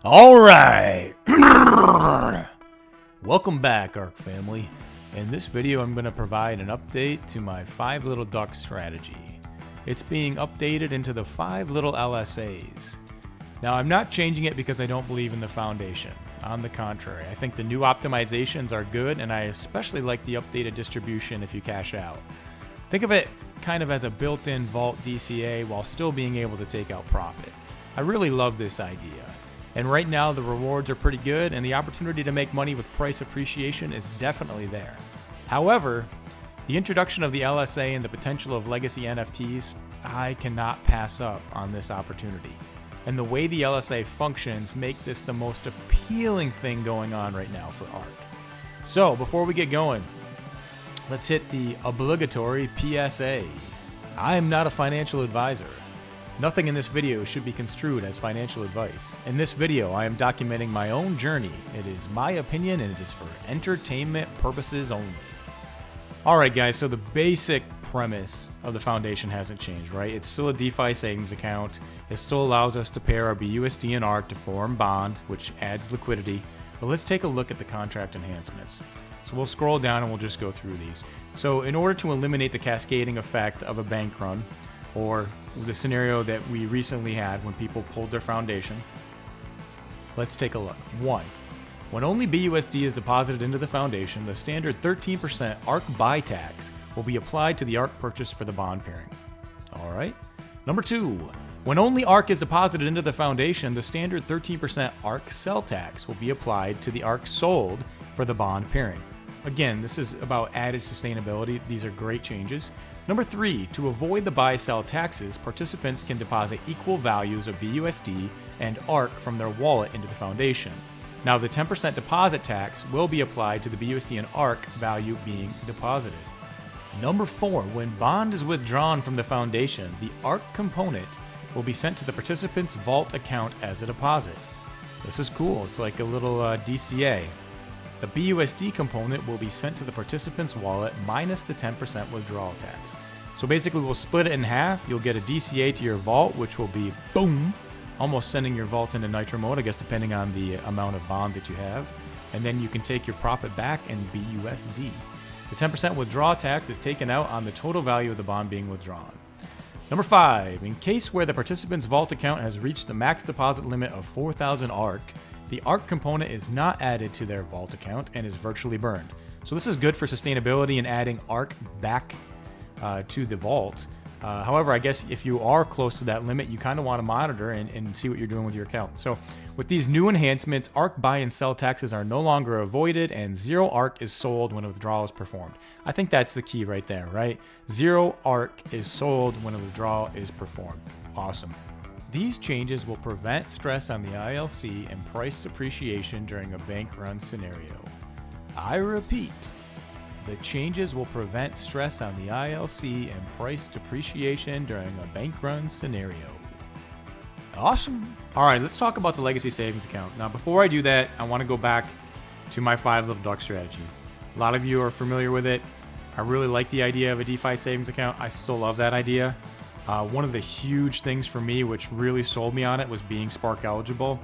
All right. Welcome back, Ark family. In this video, I'm going to provide an update to my 5 little ducks strategy. It's being updated into the 5 little LSAs. Now, I'm not changing it because I don't believe in the foundation. On the contrary, I think the new optimizations are good, and I especially like the updated distribution if you cash out. Think of it kind of as a built-in vault DCA while still being able to take out profit. I really love this idea. And right now the rewards are pretty good, and the opportunity to make money with price appreciation is definitely there. However, the introduction of the LSA and the potential of legacy NFTs, I cannot pass up on this opportunity. And the way the LSA functions make this the most appealing thing going on right now for Ark. So before we get going, let's hit the obligatory PSA. I am not a financial advisor. Nothing in this video should be construed as financial advice. In this video, I am documenting my own journey. It is my opinion and it is for entertainment purposes only. Alright guys, so the basic premise of the foundation hasn't changed, right? It's still a DeFi savings account. It still allows us to pair our BUSD and ARK to form bond, which adds liquidity. But let's take a look at the contract enhancements. So we'll scroll down and we'll just go through these. So in order to eliminate the cascading effect of a bank run, or the scenario that we recently had when people pulled their foundation, let's take a look. 1. When only BUSD is deposited into the foundation, the standard 13% ARK buy tax will be applied to the ARK purchase for the bond pairing. Alright. Number 2. When only ARK is deposited into the foundation, the standard 13% ARK sell tax will be applied to the ARK sold for the bond pairing. Again, this is about added sustainability. These are great changes. Number 3, to avoid the buy-sell taxes, participants can deposit equal values of BUSD and ARK from their wallet into the foundation. Now, the 10% deposit tax will be applied to the BUSD and ARK value being deposited. Number 4, when bond is withdrawn from the foundation, the ARK component will be sent to the participant's vault account as a deposit. This is cool. It's like a little DCA. The BUSD component will be sent to the participant's wallet minus the 10% withdrawal tax. So basically we'll split it in half. You'll get a DCA to your vault, which will be, boom, almost sending your vault into nitro mode, I guess depending on the amount of bond that you have. And then you can take your profit back in BUSD. The 10% withdrawal tax is taken out on the total value of the bond being withdrawn. Number 5, in case where the participant's vault account has reached the max deposit limit of 4,000 ARK, the ARK component is not added to their vault account and is virtually burned. So this is good for sustainability and adding ARK back to the vault. However, I guess if you are close to that limit, you kind of want to monitor and see what you're doing with your account. So with these new enhancements, ARK buy and sell taxes are no longer avoided and 0 ARK is sold when a withdrawal is performed. I think that's the key right there, right? 0 ARK is sold when a withdrawal is performed. Awesome. These changes will prevent stress on the ILC and price depreciation during a bank run scenario. I repeat, the changes will prevent stress on the ILC and price depreciation during a bank run scenario. Awesome. All right, let's talk about the legacy savings account. Now, before I do that, I want to go back to my 5 little duck strategy. A lot of you are familiar with it. I really like the idea of a DeFi savings account. I still love that idea. One of the huge things for me, which really sold me on it, was being Spark eligible.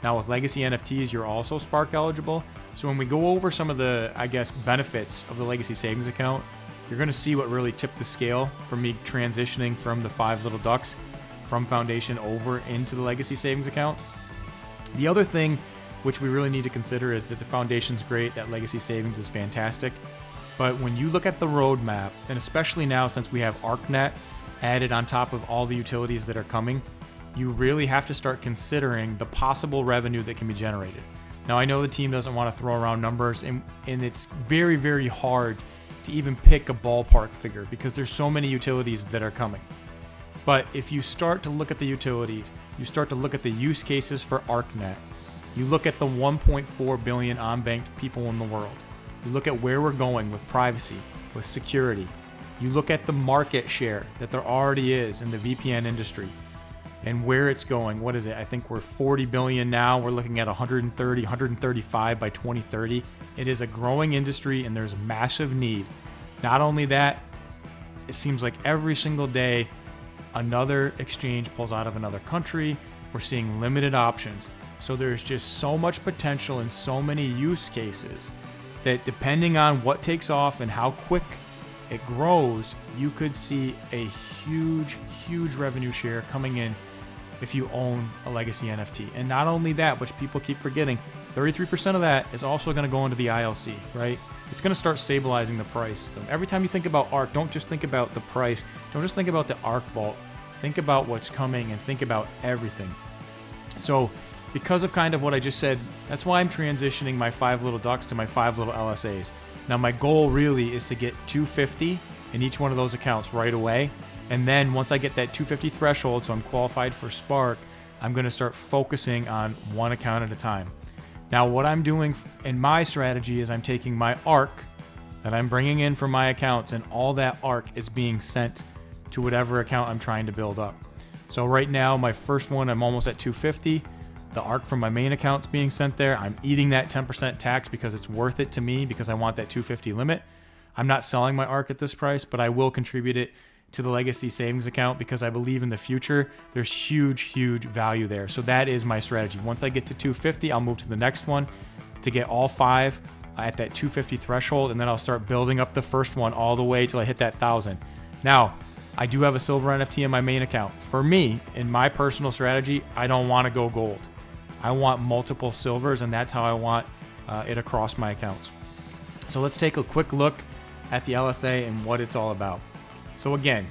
Now with legacy NFTs, you're also Spark eligible. So when we go over some of the, I guess, benefits of the legacy savings account, you're going to see what really tipped the scale for me transitioning from the 5 little ducks from Foundation over into the legacy savings account. The other thing which we really need to consider is that the Foundation's great, that legacy savings is fantastic. But when you look at the roadmap, and especially now since we have ArkNet added on top of all the utilities that are coming, you really have to start considering the possible revenue that can be generated. Now, I know the team doesn't want to throw around numbers, and it's very, very hard to even pick a ballpark figure because there's so many utilities that are coming. But if you start to look at the utilities, you start to look at the use cases for ArkNet, you look at the 1.4 billion unbanked people in the world, you look at where we're going with privacy, with security, you look at the market share that there already is in the VPN industry and where it's going. What is it? I think we're 40 billion now. We're looking at 130, 135 by 2030. It is a growing industry and there's massive need. Not only that, it seems like every single day another exchange pulls out of another country. We're seeing limited options. So there's just so much potential and so many use cases that depending on what takes off and how quick it grows, you could see a huge, huge revenue share coming in if you own a legacy NFT. And not only that, which people keep forgetting, 33% of that is also going to go into the ILC, right? It's going to start stabilizing the price. So every time you think about ARK, don't just think about the price. Don't just think about the ARK vault. Think about what's coming and think about everything. So because of kind of what I just said, that's why I'm transitioning my 5 little ducks to my 5 little LSAs. Now my goal really is to get 250 in each one of those accounts right away. And then once I get that 250 threshold, so I'm qualified for Spark, I'm going to start focusing on one account at a time. Now what I'm doing in my strategy is I'm taking my ARK that I'm bringing in from my accounts, and all that ARK is being sent to whatever account I'm trying to build up. So right now, my first one, I'm almost at 250. The ARK from my main account's being sent there. I'm eating that 10% tax because it's worth it to me because I want that 250 limit. I'm not selling my ARK at this price, but I will contribute it to the legacy savings account because I believe in the future there's huge, huge value there. So that is my strategy. Once I get to 250, I'll move to the next one to get all 5 at that 250 threshold, and then I'll start building up the first one all the way till I hit that 1,000. Now, I do have a silver NFT in my main account. For me, in my personal strategy, I don't want to go gold. I want multiple silvers, and that's how I want it across my accounts. So let's take a quick look at the LSA and what it's all about. So again,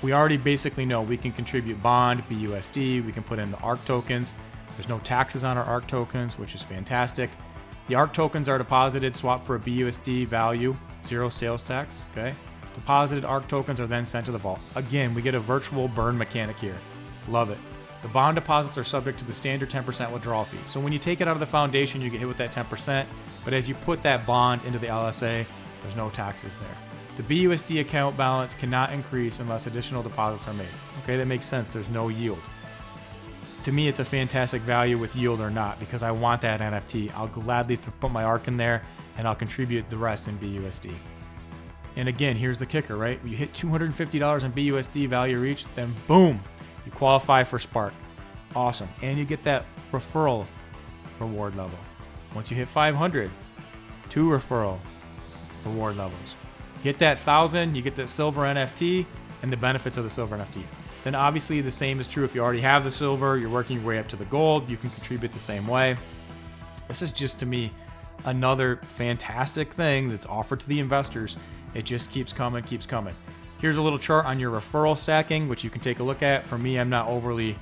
we already basically know we can contribute bond, BUSD, we can put in the ARK tokens. There's no taxes on our ARK tokens, which is fantastic. The ARK tokens are deposited, swapped for a BUSD value, 0 sales tax, okay? Deposited ARK tokens are then sent to the vault. Again, we get a virtual burn mechanic here. Love it. The bond deposits are subject to the standard 10% withdrawal fee. So when you take it out of the foundation, you get hit with that 10%, but as you put that bond into the LSA, there's no taxes there. The BUSD account balance cannot increase unless additional deposits are made. Okay, that makes sense. There's no yield. To me, it's a fantastic value with yield or not because I want that NFT. I'll gladly put my ARK in there and I'll contribute the rest in BUSD. And again, here's the kicker, right? You hit $250 in BUSD value reach, then boom, you qualify for Spark. Awesome. And you get that referral reward level. Once you hit 500, 2 referral reward levels. Hit that 1,000, you get that silver NFT and the benefits of the silver NFT. Then obviously the same is true if you already have the silver, you're working your way up to the gold, you can contribute the same way. This is just, to me, another fantastic thing that's offered to the investors. It just keeps coming, keeps coming. Here's a little chart on your referral stacking, which you can take a look at. For me, I'm not overly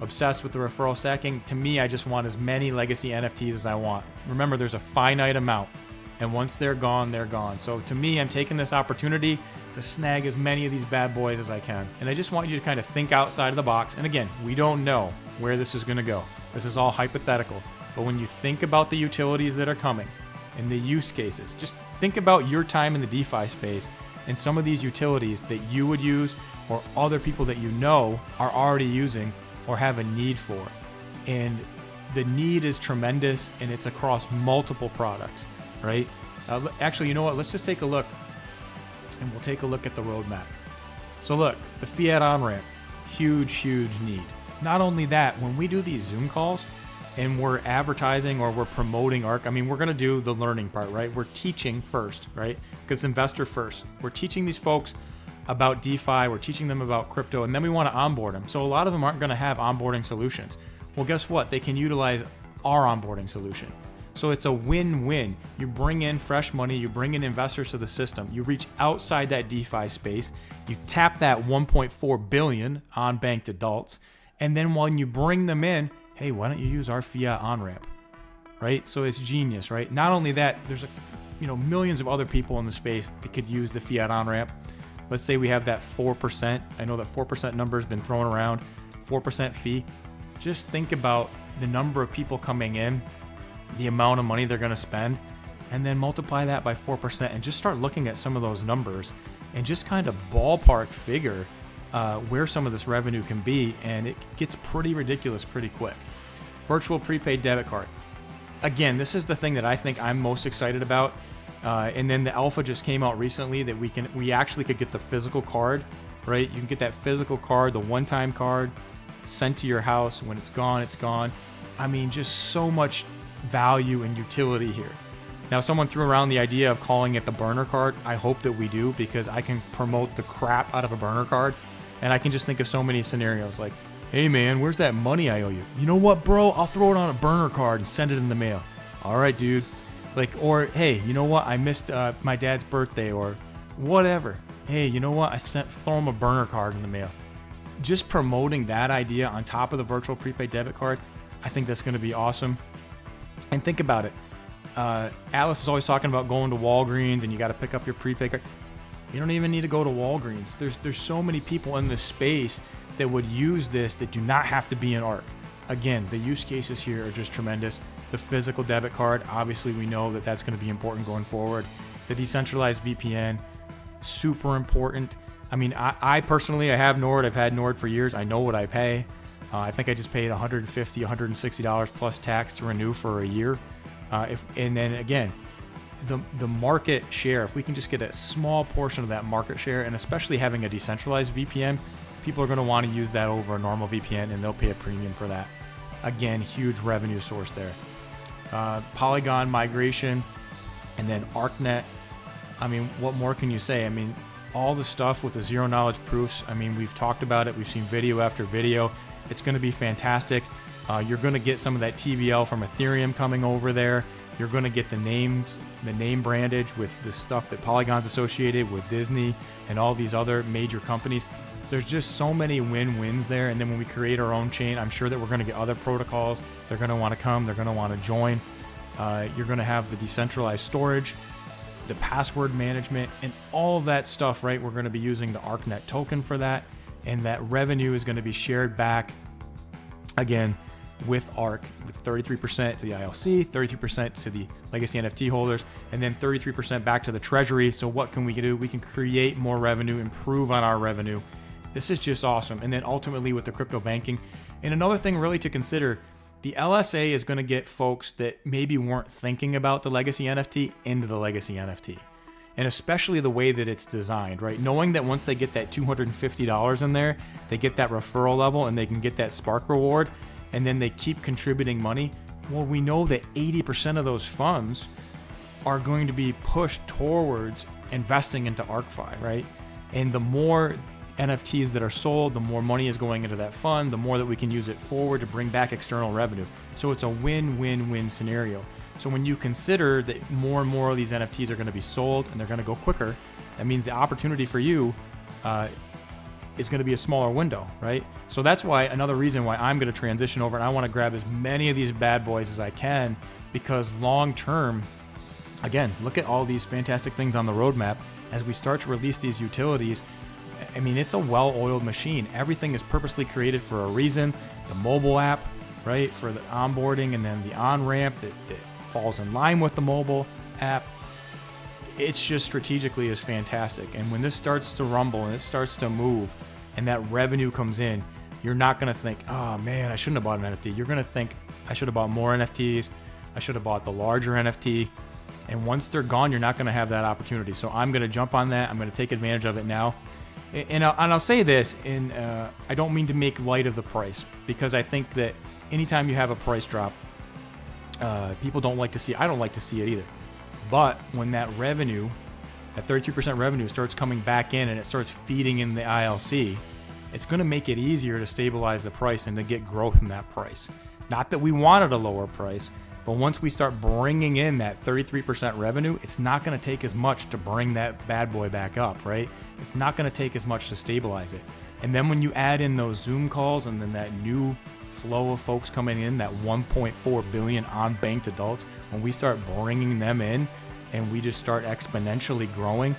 obsessed with the referral stacking. To me, I just want as many legacy NFTs as I want. Remember, there's a finite amount, and once they're gone, they're gone. So to me, I'm taking this opportunity to snag as many of these bad boys as I can. And I just want you to kind of think outside of the box. And again, we don't know where this is going to go. This is all hypothetical. But when you think about the utilities that are coming and the use cases, just think about your time in the DeFi space and some of these utilities that you would use or other people that you know are already using or have a need for. And the need is tremendous, and it's across multiple products, right? Actually, you know what? Let's just take a look, and we'll take a look at the roadmap. So look, the fiat on-ramp, huge, huge need. Not only that, when we do these Zoom calls and we're advertising or we're promoting ARK, I mean, we're going to do the learning part, right? We're teaching first, right? Because investor first. We're teaching these folks about DeFi, we're teaching them about crypto, and then we want to onboard them. So a lot of them aren't going to have onboarding solutions. Well, guess what? They can utilize our onboarding solution. So it's a win-win. You bring in fresh money, you bring in investors to the system, you reach outside that DeFi space, you tap that 1.4 billion on-banked adults, and then when you bring them in, hey, why don't you use our fiat on-ramp, right? So it's genius, right? Not only that, there's millions of other people in the space that could use the fiat on-ramp. Let's say we have that 4%. I know that 4% number has been thrown around, 4% fee. Just think about the number of people coming in, the amount of money they're going to spend, and then multiply that by 4% and just start looking at some of those numbers and just kind of ballpark figure where some of this revenue can be, and it gets pretty ridiculous pretty quick. Virtual prepaid debit card. Again, this is the thing that I think I'm most excited about. And then the alpha just came out recently that we actually could get the physical card, right? You can get that physical card, the one-time card, sent to your house. When it's gone, it's gone. I mean, just so much value and utility here. Now, someone threw around the idea of calling it the burner card. I hope that we do, because I can promote the crap out of a burner card, and I can just think of so many scenarios like, hey man, where's that money I owe you? You know what, bro? I'll throw it on a burner card and send it in the mail. All right, dude. Like, or hey, you know what? I missed my dad's birthday or whatever. Hey, you know what? Throw him a burner card in the mail. Just promoting that idea on top of the virtual prepaid debit card, I think that's going to be awesome. And think about it. Alice is always talking about going to Walgreens and you got to pick up your prepaid card. You don't even need to go to Walgreens. There's so many people in this space that would use this that do not have to be an ARK. Again, the use cases here are just tremendous. The physical debit card, obviously we know that that's going to be important going forward. The decentralized VPN, super important. I mean, I personally, I have Nord. I've had Nord for years. I know what I pay. I think I just paid $150, $160 plus tax to renew for a year. And then again, the market share, if we can just get a small portion of that market share, and especially having a decentralized VPN, people are going to want to use that over a normal VPN, and they'll pay a premium for that. Again, huge revenue source there. Polygon migration, and then ArkNet. I mean, what more can you say? I mean, all the stuff with the zero knowledge proofs. I mean, we've talked about it. We've seen video after video. It's going to be fantastic. You're going to get some of that TVL from Ethereum coming over there. You're going to get the name brandage with the stuff that Polygon's associated with Disney and all these other major companies. There's just so many win-wins there. And then when we create our own chain, I'm sure that we're going to get other protocols. They're going to want to come. They're going to want to join. You're going to have the decentralized storage, the password management, and all of that stuff, right? We're going to be using the ArkNet token for that. And that revenue is going to be shared back, again, with ARK, with 33% to the ILC, 33% to the legacy NFT holders, and then 33% back to the treasury. So what can we do? We can create more revenue, improve on our revenue. This is just awesome. And then ultimately with the crypto banking. And another thing really to consider, the LSA is going to get folks that maybe weren't thinking about the legacy NFT into the legacy NFT. And especially the way that it's designed, right? Knowing that once they get that $250 in there, they get that referral level and they can get that Spark reward, and then they keep contributing money. Well, we know that 80% of those funds are going to be pushed towards investing into ArkFi, right? And the more NFTs that are sold, the more money is going into that fund, the more that we can use it forward to bring back external revenue. So it's a win-win-win scenario. So when you consider that more and more of these NFTs are going to be sold and they're going to go quicker, that means the opportunity for you is going to be a smaller window, right? So that's why another reason why I'm going to transition over, and I want to grab as many of these bad boys as I can, because long term, again, look at all these fantastic things on the roadmap as we start to release these utilities. I mean, it's a well-oiled machine. Everything is purposely created for a reason. The mobile app, right, for the onboarding, and then the on-ramp that falls in line with the mobile app. It's just strategically is fantastic. And when this starts to rumble and it starts to move and that revenue comes in, you're not going to think, oh man, I shouldn't have bought an NFT. You're going to think, I should have bought more NFTs. I should have bought the larger NFT. And once they're gone, you're not going to have that opportunity. So I'm going to jump on that. I'm going to take advantage of it now. And I'll say this, and I don't mean to make light of the price, because I think that anytime you have a price drop, people don't like to see it. I don't like to see it either. But when that revenue, that 33% revenue starts coming back in and it starts feeding in the ILC, it's going to make it easier to stabilize the price and to get growth in that price. Not that we wanted a lower price, but once we start bringing in that 33% revenue, it's not going to take as much to bring that bad boy back up, right? It's not going to take as much to stabilize it. And then when you add in those Zoom calls and then that new flow of folks coming in, that 1.4 billion on-banked adults, when we start bringing them in and we just start exponentially growing,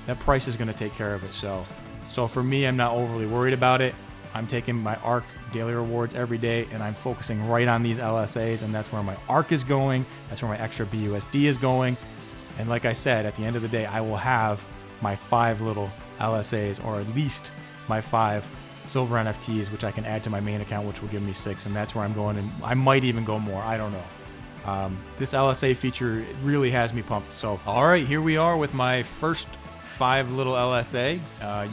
that price is going to take care of itself. So for me, I'm not overly worried about it. I'm taking my ARK daily rewards every day and I'm focusing right on these LSAs, and that's where my ARK is going. That's where my extra BUSD is going. And like I said, at the end of the day, I will have my 5 little LSAs, or at least my 5 silver NFTs, which I can add to my main account, which will give me 6. And that's where I'm going. And I might even go more. I don't know. This LSA feature really has me pumped. So, all right, here we are with my first 5 little LSA.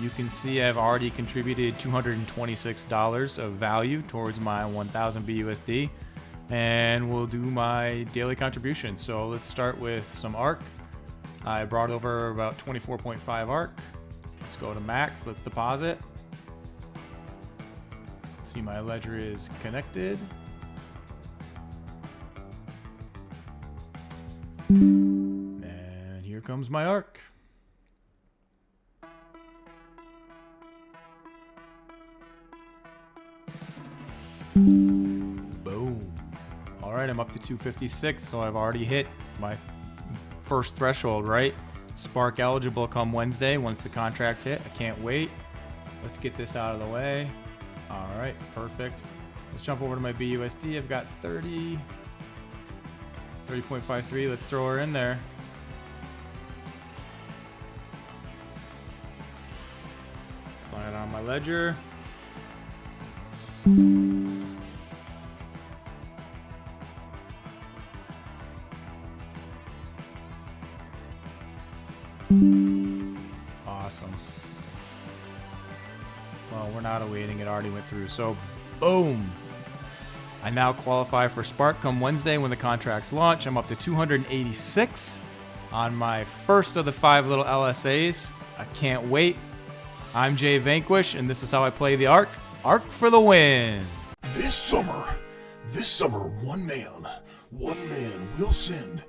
You can see I've already contributed $226 of value towards my 1,000 BUSD. and we'll do my daily contribution. So let's start with some ARK. I brought over about 24.5 ARK. Let's go to max. Let's deposit. See, my ledger is connected. And here comes my ARK. Boom. All right, I'm up to 256, so I've already hit my first threshold, right? Spark eligible come Wednesday once the contracts hit. I can't wait. Let's get this out of the way. All right, perfect. Let's jump over to my BUSD. I've got 30.53. Let's throw her in there. Slide it on my ledger. Awesome. Well, we're not awaiting. It already went through. So, boom. I now qualify for Spark come Wednesday when the contracts launch. I'm up to 286 on my first of the 5 little LSAs. I can't wait. I'm Jay Vanquish, and this is how I play the Ark. Ark for the win. This summer, one man will send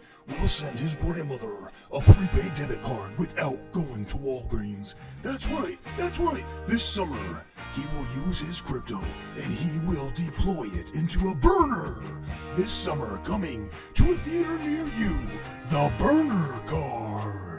his grandmother a prepaid debit card without going to Walgreens. That's right. This summer, he will use his crypto and he will deploy it into a burner. This summer, coming to a theater near you, the burner card.